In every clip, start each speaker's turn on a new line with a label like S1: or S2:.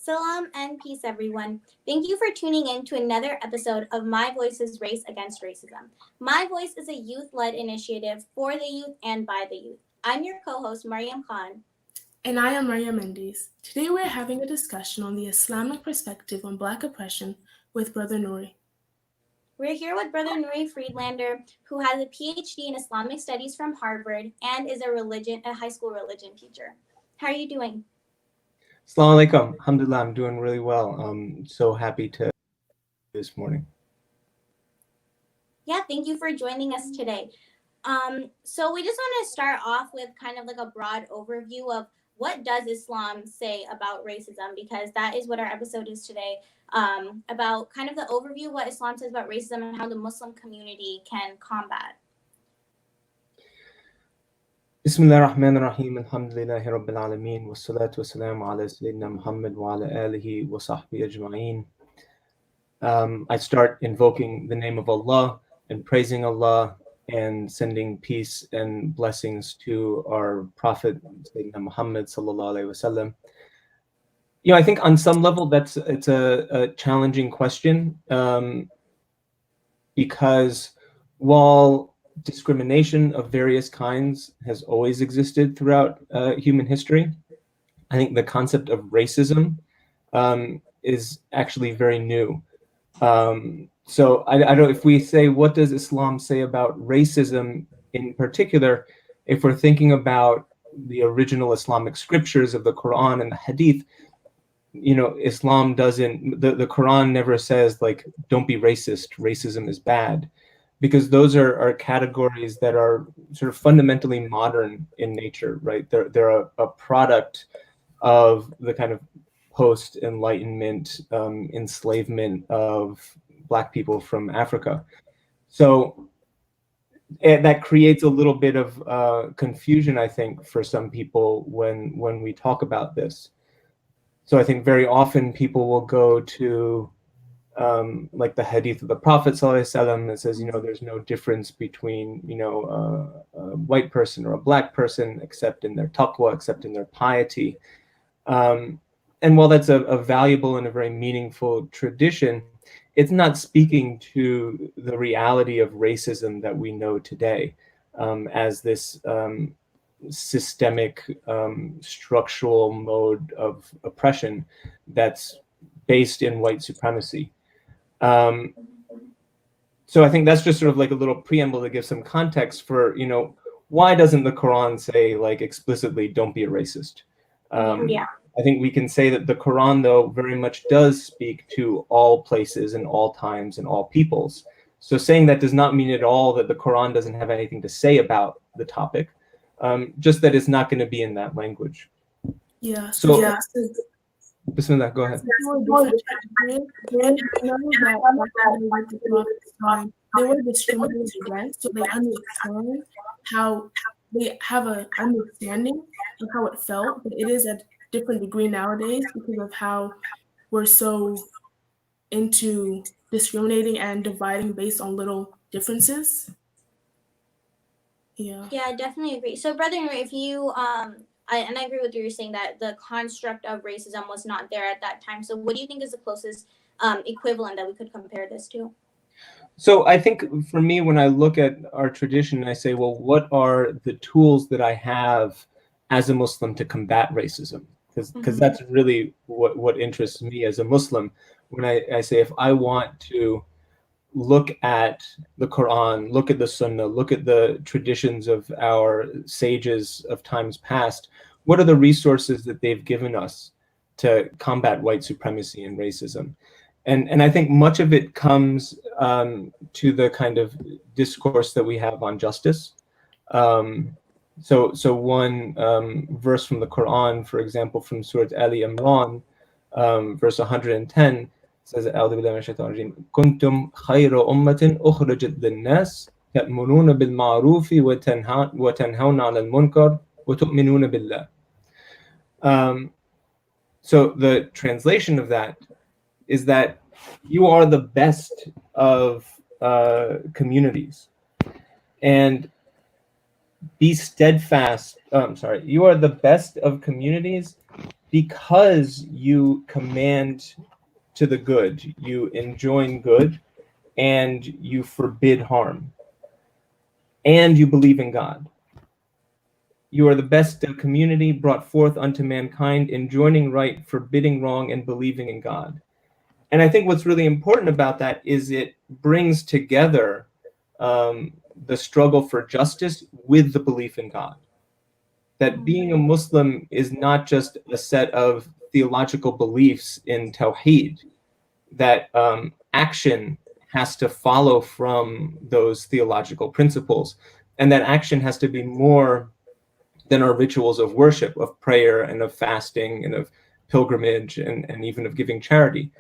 S1: Salam and peace, everyone. Thank you for tuning in to another episode of My Voice's Race Against Racism. My Voice is a youth led initiative for the youth and by the youth. I'm your co host, Mariam Khan.
S2: And I am Maria Mendes. Today we're having a discussion on the Islamic perspective on Black oppression with Brother Nuri.
S1: We're here with Brother Nuri Friedlander, who has a PhD in Islamic Studies from Harvard and is a high school religion teacher. How are you doing?
S3: Assalamu alaikum. Alhamdulillah, I'm doing really well. I'm so happy to this morning.
S1: Yeah, thank you for joining us today. So we just want to start off with kind of like a broad overview of what does Islam say about racism, because that is what our episode is today, about kind of the overview of what Islam says about racism and how the Muslim community can combat.
S3: Bismillah ar-Rahman ar-Rahim. Alhamdulillahi Rabbil Alameen. Wassalatu wassalamu ala Sayyidina Muhammad wa ala alihi wa sahbihi ajma'een. I start invoking the name of Allah and praising Allah and sending peace and blessings to our Prophet Sayyidina Muhammad sallallahu alaihi wasallam. I think on some level it's a challenging question, because while discrimination of various kinds has always existed throughout human history, I think the concept of racism is actually very new. So I don't know if we say, what does Islam say about racism in particular? If we're thinking about the original Islamic scriptures of the Quran and the Hadith, Islam doesn't, the Quran never says like, don't be racist, racism is bad, because those are categories that are sort of fundamentally modern in nature, right? They're a product of the kind of post-Enlightenment enslavement of Black people from Africa. So that creates a little bit of confusion, I think, for some people when we talk about this. So I think very often people will go to like the hadith of the Prophet ﷺ that says, there's no difference between, a white person or a Black person except in their taqwa, except in their piety. And while that's a valuable and a very meaningful tradition, it's not speaking to the reality of racism that we know today, as this systemic, structural mode of oppression that's based in white supremacy. So I think that's just sort of like a little preamble to give some context for, why doesn't the Quran say like explicitly, don't be a racist? I think we can say that the Quran, though, very much does speak to all places and all times and all peoples. So saying that does not mean at all that the Quran doesn't have anything to say about the topic, just that it's not going to be in that language.
S2: Yeah.
S3: So, Bismillah, go ahead.
S2: They were discriminated against, so they understand how they have an understanding of how it felt, but it is at a different degree nowadays because of how we're so into discriminating and dividing based on little differences. Yeah,
S1: I definitely agree. So, Brother Nuri, if you I agree with you. You're saying that the construct of racism was not there at that time. So what do you think is the closest equivalent that we could compare this to?
S3: So I think for me, when I look at our tradition, I say, well, what are the tools that I have as a Muslim to combat racism? Because that's really what interests me as a Muslim. When I say, if I want to look at the Quran, look at the Sunnah, look at the traditions of our sages of times past, what are the resources that they've given us to combat white supremacy and racism? And I think much of it comes to the kind of discourse that we have on justice. So one verse from the Quran, for example, from Surah Ali Imran, verse 110, says, "Kuntum khayra ummatin ukhrajat lin-nas ta'muruna bil ma'rufi wa tanhauna 'anil munkar wa tu'minuna billah." So the translation of that is that you are the best of communities, and be steadfast. You are the best of communities, because you command to the good, you enjoin good, and you forbid harm, and you believe in God. You are the best community brought forth unto mankind, enjoining right, forbidding wrong, and believing in God. And I think what's really important about that is it brings together the struggle for justice with the belief in God. That being a Muslim is not just a set of theological beliefs in Tawheed, that action has to follow from those theological principles, and that action has to be more than our rituals of worship, of prayer and of fasting and of pilgrimage and even of giving charity.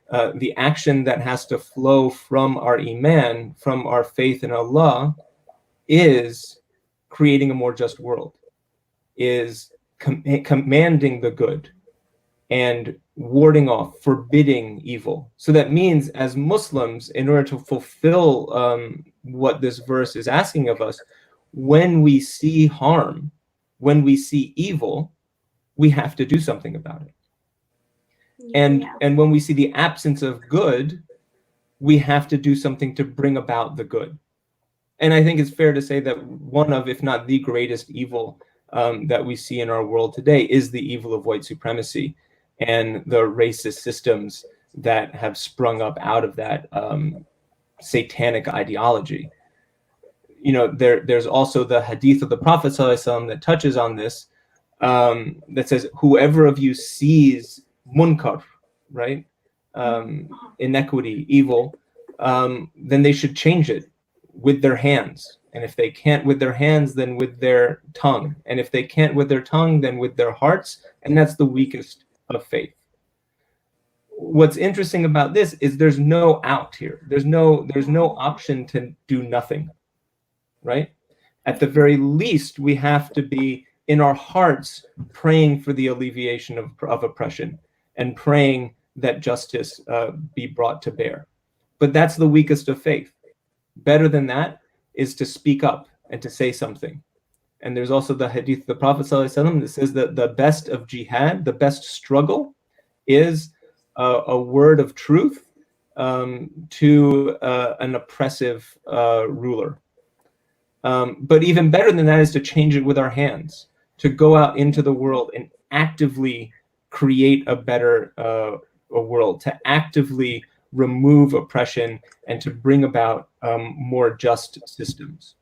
S3: The action that has to flow from our iman, from our faith in Allah, is creating a more just world, is commanding the good and warding off, forbidding evil. So that means, as Muslims, in order to fulfill what this verse is asking of us, when we see harm, when we see evil, we have to do something about it. And when we see the absence of good, we have to do something to bring about the good. And I think it's fair to say that one of, if not the greatest evil that we see in our world today is the evil of white supremacy and the racist systems that have sprung up out of that satanic ideology. You know, there's also the hadith of the Prophet ﷺ that touches on this, that says, whoever of you sees munkar, right, inequity, evil, then they should change it with their hands. And if they can't with their hands, then with their tongue. And if they can't with their tongue, then with their hearts. And that's the weakest of faith. What's interesting about this is there's no out here. There's no option to do nothing, right? At the very least, we have to be in our hearts praying for the alleviation of oppression and praying that justice be brought to bear. But that's the weakest of faith. Better than that is to speak up and to say something. And there's also the hadith of the Prophet ﷺ that says that the best of jihad, the best struggle, is a word of truth to an oppressive ruler. But even better than that is to change it with our hands, to go out into the world and actively create a better a world, to actively remove oppression and to bring about more just systems.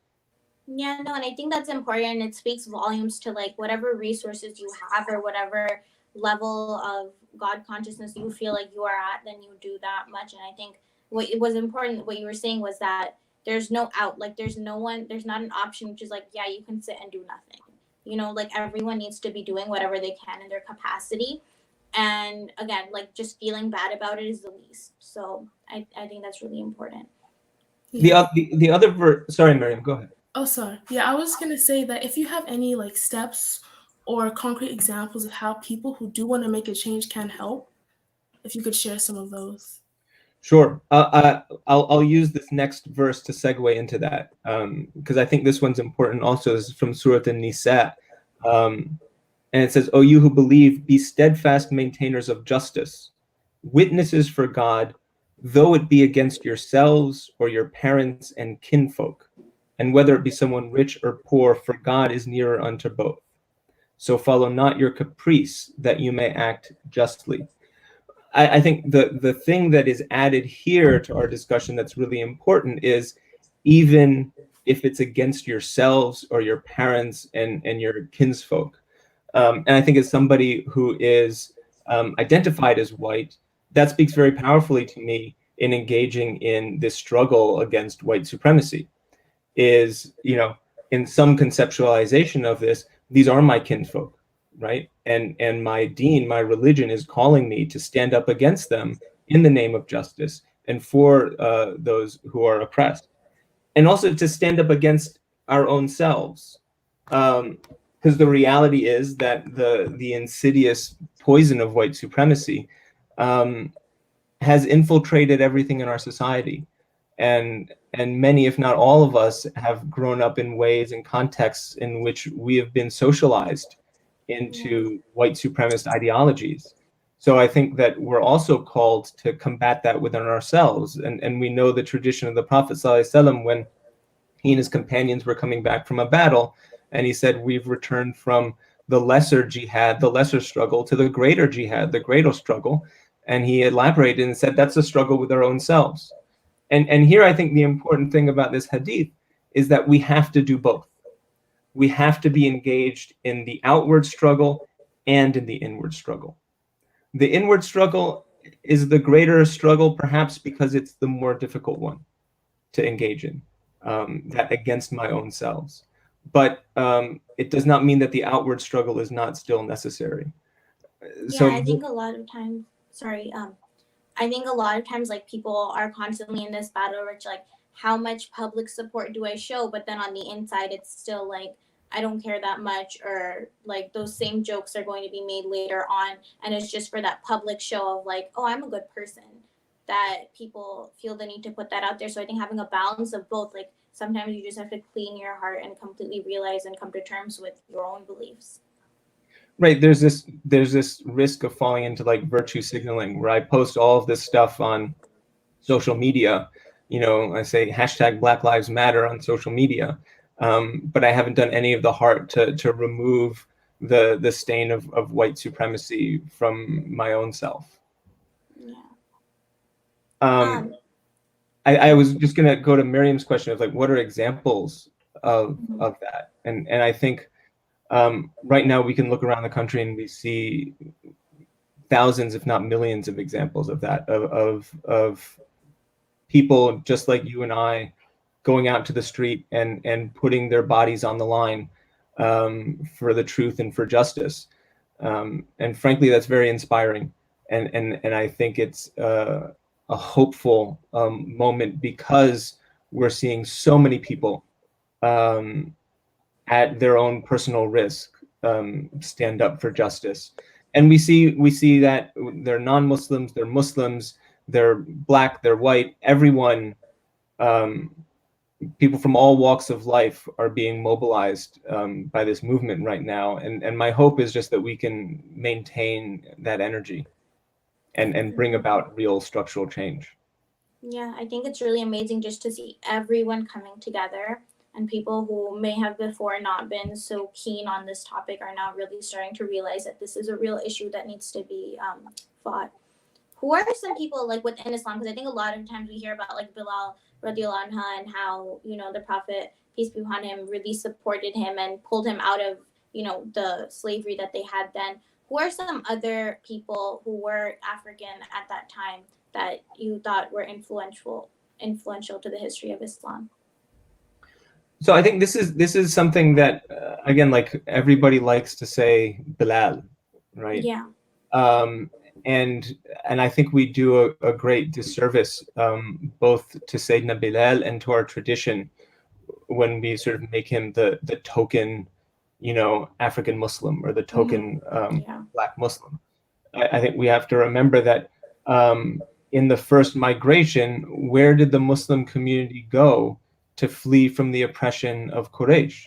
S1: Yeah, no, and I think that's important. It speaks volumes to like whatever resources you have or whatever level of God consciousness you feel like you are at, then you do that much. And I think what was important, what you were saying was that there's no out, like there's not an option which is like, yeah, you can sit and do nothing. You know, like everyone needs to be doing whatever they can in their capacity. And again, like just feeling bad about it is the least. So I think that's really important.
S3: Yeah. The other sorry, Miriam, go ahead.
S2: Oh, sorry. Yeah, I was going to say that if you have any like steps or concrete examples of how people who do want to make a change can help, if you could share some of those. Sure.
S3: I'll use this next verse to segue into that, because I think this one's important also. This is from Surah An-Nisa. And it says, "O you who believe, be steadfast maintainers of justice, witnesses for God, though it be against yourselves or your parents and kinfolk, and whether it be someone rich or poor, for God is nearer unto both. So follow not your caprice, that you may act justly." I think the thing that is added here to our discussion that's really important is, even if it's against yourselves or your parents and your kinsfolk. And I think as somebody who is identified as white, that speaks very powerfully to me in engaging in this struggle against white supremacy. Is, you know, in some conceptualization of this, these are my kinfolk, right? And my deen, my religion, is calling me to stand up against them in the name of justice and for those who are oppressed, and also to stand up against our own selves, because the reality is that the insidious poison of white supremacy has infiltrated everything in our society. And many, if not all of us, have grown up in ways and contexts in which we have been socialized into white supremacist ideologies. So I think that we're also called to combat that within ourselves. And we know the tradition of the Prophet ﷺ, when he and his companions were coming back from a battle, and he said, we've returned from the lesser jihad, the lesser struggle, to the greater jihad, the greater struggle. And he elaborated and said, that's a struggle with our own selves. And here I think the important thing about this hadith is that we have to do both. We have to be engaged in the outward struggle and in the inward struggle. The inward struggle is the greater struggle, perhaps because it's the more difficult one to engage in, that against my own selves. But it does not mean that the outward struggle is not still necessary.
S1: Yeah, I think a lot of times, I think a lot of times, like, people are constantly in this battle where it's like, how much public support do I show? But then on the inside, it's still like, I don't care that much, or like those same jokes are going to be made later on. And it's just for that public show of like, oh, I'm a good person, that people feel the need to put that out there. So I think having a balance of both, like, sometimes you just have to clean your heart and completely realize and come to terms with your own beliefs.
S3: Right, there's this risk of falling into like virtue signaling, where I post all of this stuff on social media. You know, I say hashtag Black Lives Matter on social media, but I haven't done any of the heart to remove the stain of white supremacy from my own self.
S1: Yeah.
S3: I was just gonna go to Miriam's question of like, what are examples of that? And I think right now we can look around the country and we see thousands, if not millions, of examples of that, of people just like you and I going out to the street and putting their bodies on the line for the truth and for justice. And frankly, that's very inspiring. And I think it's a hopeful moment, because we're seeing so many people at their own personal risk stand up for justice. And we see that they're non-Muslims, they're Muslims, they're Black, they're white, everyone, people from all walks of life are being mobilized by this movement right now. And my hope is just that we can maintain that energy and bring about real structural change.
S1: Yeah, I think it's really amazing just to see everyone coming together, and people who may have before not been so keen on this topic are now really starting to realize that this is a real issue that needs to be fought. Who are some people like within Islam? Because I think a lot of times we hear about like Bilal radiallahu anhu, and how, you know, the Prophet, peace be upon him, really supported him and pulled him out of, you know, the slavery that they had then. Who are some other people who were African at that time that you thought were influential to the history of Islam?
S3: So I think this is something that again, like, everybody likes to say Bilal, right?
S1: Yeah.
S3: And I think we do a great disservice both to Sayyidina Bilal and to our tradition when we sort of make him the token, you know, African Muslim, or the token Black Muslim. I think we have to remember that in the first migration, where did the Muslim community go to flee from the oppression of Quraysh?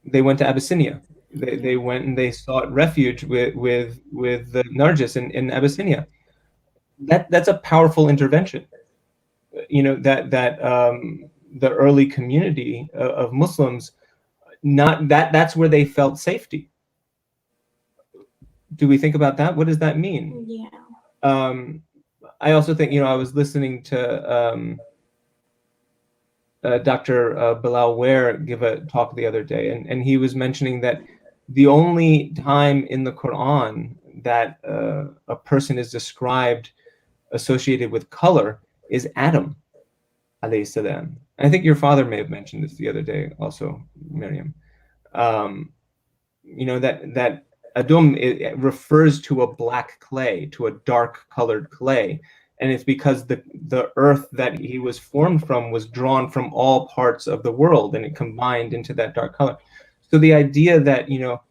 S3: They went to Abyssinia. They went and they sought refuge with the Nargis in Abyssinia. That's a powerful intervention. You know, that the early community of Muslims, that's where they felt safety. Do we think about that? What does that mean?
S1: Yeah.
S3: I also think, you know, I was listening to Dr. Bilal Ware give a talk the other day, and he was mentioning that the only time in the Quran that a person is described associated with color is Adam, alayhi salam. I think your father may have mentioned this the other day also, Miriam. You know, that Adum, it refers to a black clay, to a dark colored clay. And it's because the earth that he was formed from was drawn from all parts of the world, and it combined into that dark color. So the idea that, you know,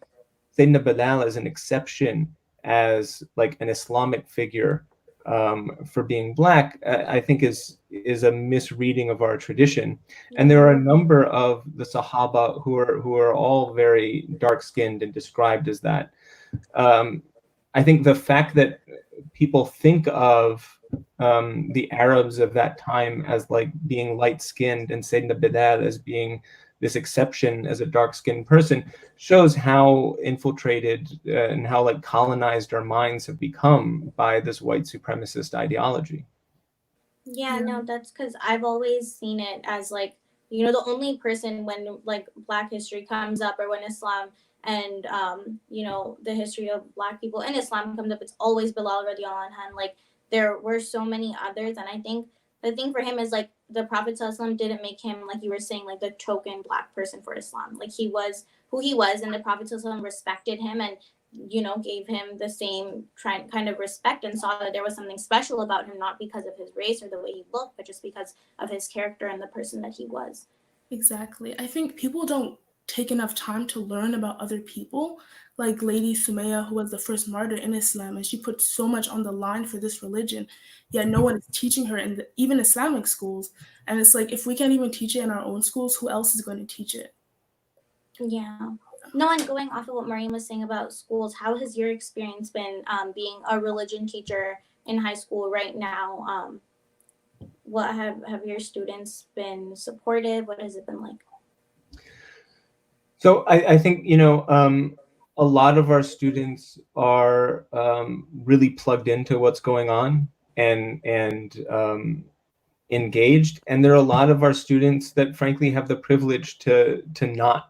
S3: Sayyidina Bilal is an exception as like an Islamic figure for being Black, I think is a misreading of our tradition. And there are a number of the Sahaba who are all very dark-skinned and described as that. I think the fact that people think of the Arabs of that time as like being light-skinned and Sayyidina Bilal as being this exception as a dark-skinned person shows how infiltrated and how like colonized our minds have become by this white supremacist ideology.
S1: Yeah, no, that's because I've always seen it as like, the only person when like Black history comes up or when Islam and the history of Black people in Islam comes up, it's always Bilal radiallahu anhu. Like there were so many others, and I think the thing for him is like the Prophet ﷺ didn't make him, like you were saying, like the token Black person for Islam. Like he was who he was, and the Prophet ﷺ respected him and gave him the same kind of respect and saw that there was something special about him, not because of his race or the way he looked, but just because of his character and the person that he was.
S2: Exactly. I think people don't take enough time to learn about other people, like Lady Sumaya, who was the first martyr in Islam, and she put so much on the line for this religion, yet no one is teaching her in even Islamic schools. And it's like, if we can't even teach it in our own schools, who else is going to teach it?
S1: Yeah. No, and going off of what Maureen was saying about schools, how has your experience been being a religion teacher in high school right now? What have your students been supportive? What has it been like?
S3: So I think, a lot of our students are really plugged into what's going on and engaged. And there are a lot of our students that frankly have the privilege to not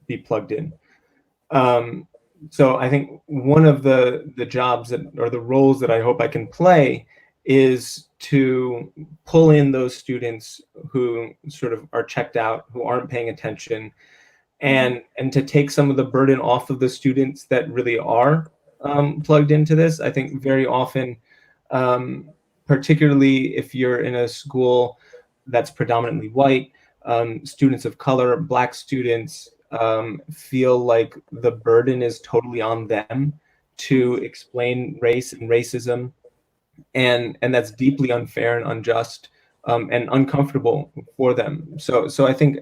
S3: be plugged in. So I think one of the jobs or the roles that I hope I can play is to pull in those students who sort of are checked out, who aren't paying attention, and to take some of the burden off of the students that really are plugged into this. I think very often, particularly if you're in a school that's predominantly white, students of color, Black students, feel like the burden is totally on them to explain race and racism, and that's deeply unfair and unjust, and uncomfortable for them. So I think,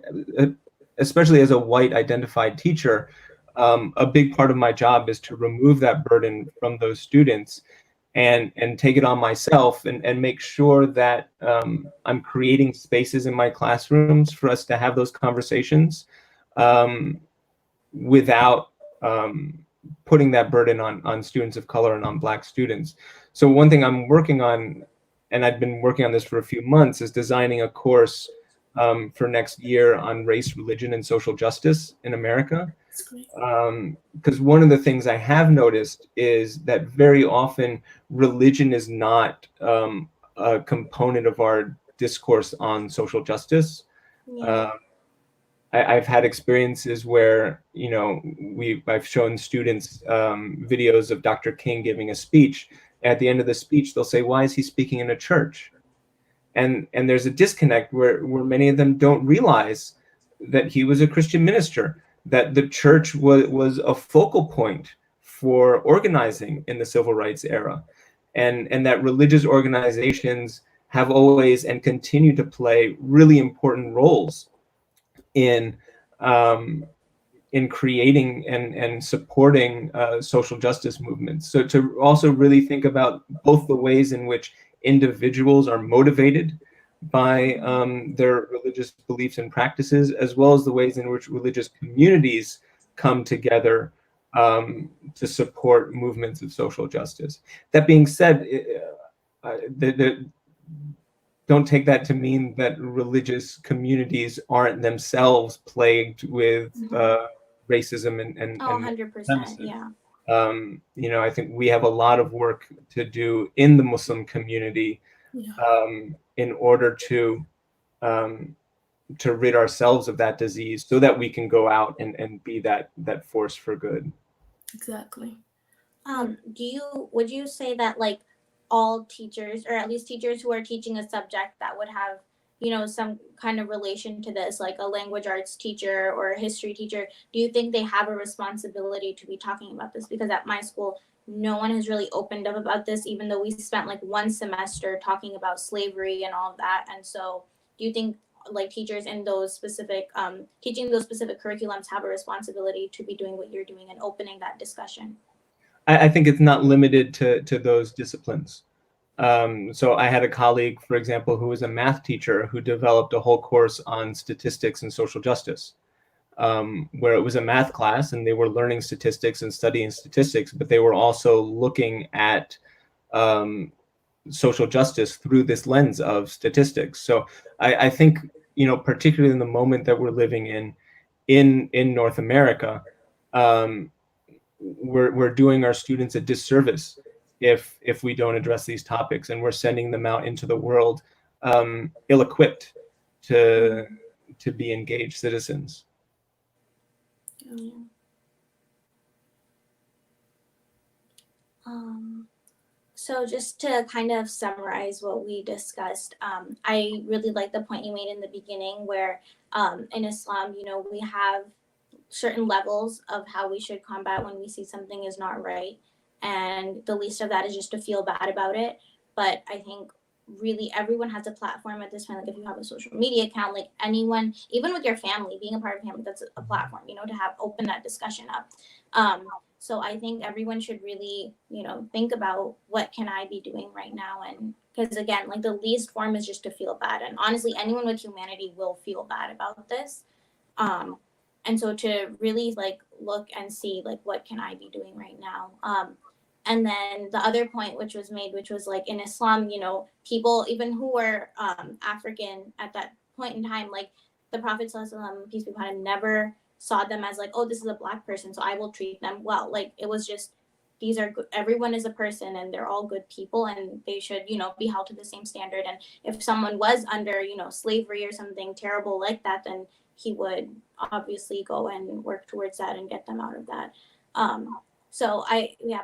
S3: especially as a white identified teacher, a big part of my job is to remove that burden from those students and take it on myself and make sure that I'm creating spaces in my classrooms for us to have those conversations without putting that burden on students of color and on Black students. So one thing I'm working on, and I've been working on this for a few months, is designing a course for next year on race, religion, and social justice in America. Because one of the things I have noticed is that very often religion is not a component of our discourse on social justice.
S1: Yeah.
S3: I've had experiences where, I've shown students videos of Dr. King giving a speech. At the end of the speech, they'll say, "Why is he speaking in a church?" And there's a disconnect where many of them don't realize that he was a Christian minister, that the church was a focal point for organizing in the civil rights era, and that religious organizations have always and continue to play really important roles in creating and supporting social justice movements. So to also really think about both the ways in which individuals are motivated by their religious beliefs and practices, as well as the ways in which religious communities come together to support movements of social justice. That being said, don't take that to mean that religious communities aren't themselves plagued with racism and
S1: 100%, yeah.
S3: I think we have a lot of work to do in the Muslim community in order to rid ourselves of that disease, so that we can go out and be that force for good.
S2: Exactly.
S1: Would you say that like all teachers, or at least teachers who are teaching a subject that would have some kind of relation to this, like a language arts teacher or a history teacher, do you think they have a responsibility to be talking about this? Because at my school, no one has really opened up about this, even though we spent like one semester talking about slavery and all of that. And so do you think like teachers in those specific teaching those specific curriculums have a responsibility to be doing what you're doing and opening that discussion?
S3: I think it's not limited to those disciplines. So I had a colleague, for example, who was a math teacher who developed a whole course on statistics and social justice, where it was a math class and they were learning statistics and studying statistics, but they were also looking at social justice through this lens of statistics. So I think, particularly in the moment that we're living in North America, we're doing our students a disservice if we don't address these topics, and we're sending them out into the world ill-equipped to be engaged citizens.
S1: Yeah. So just to kind of summarize what we discussed, I really like the point you made in the beginning where in Islam, we have certain levels of how we should combat when we see something is not right. And the least of that is just to feel bad about it. But I think really everyone has a platform at this point. Like if you have a social media account, like anyone, even with your family, being a part of family, that's a platform, to have open that discussion up. So I think everyone should really, think about what can I be doing right now? And because again, like the least form is just to feel bad. And honestly, anyone with humanity will feel bad about this. And so to really like look and see like what can I be doing right now? And then the other point which was made, which was like in Islam, people even who were African at that point in time, like the Prophet ﷺ, peace be upon him, never saw them as like, oh, this is a Black person, so I will treat them well. Like it was just, these are good, everyone is a person and they're all good people and they should, be held to the same standard. And if someone was under, slavery or something terrible like that, then he would obviously go and work towards that and get them out of that.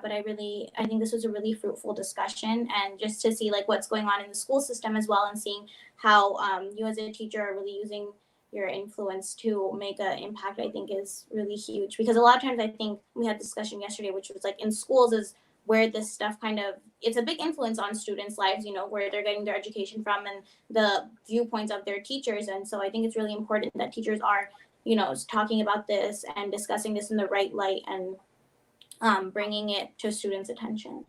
S1: But I think this was a really fruitful discussion, and just to see like what's going on in the school system as well, and seeing how you as a teacher are really using your influence to make an impact, I think is really huge. Because a lot of times I think we had a discussion yesterday, which was like in schools is where this stuff kind of, it's a big influence on students' lives, where they're getting their education from and the viewpoints of their teachers. And so I think it's really important that teachers are, talking about this and discussing this in the right light and bringing it to students' attention.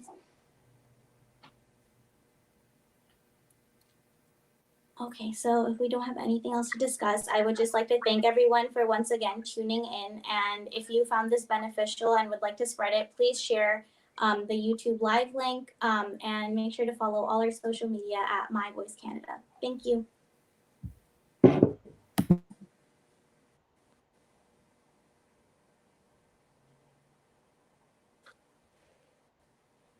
S1: Okay, so if we don't have anything else to discuss, I would just like to thank everyone for once again tuning in. And if you found this beneficial and would like to spread it, please share the YouTube live link and make sure to follow all our social media at My Voice Canada. Thank you.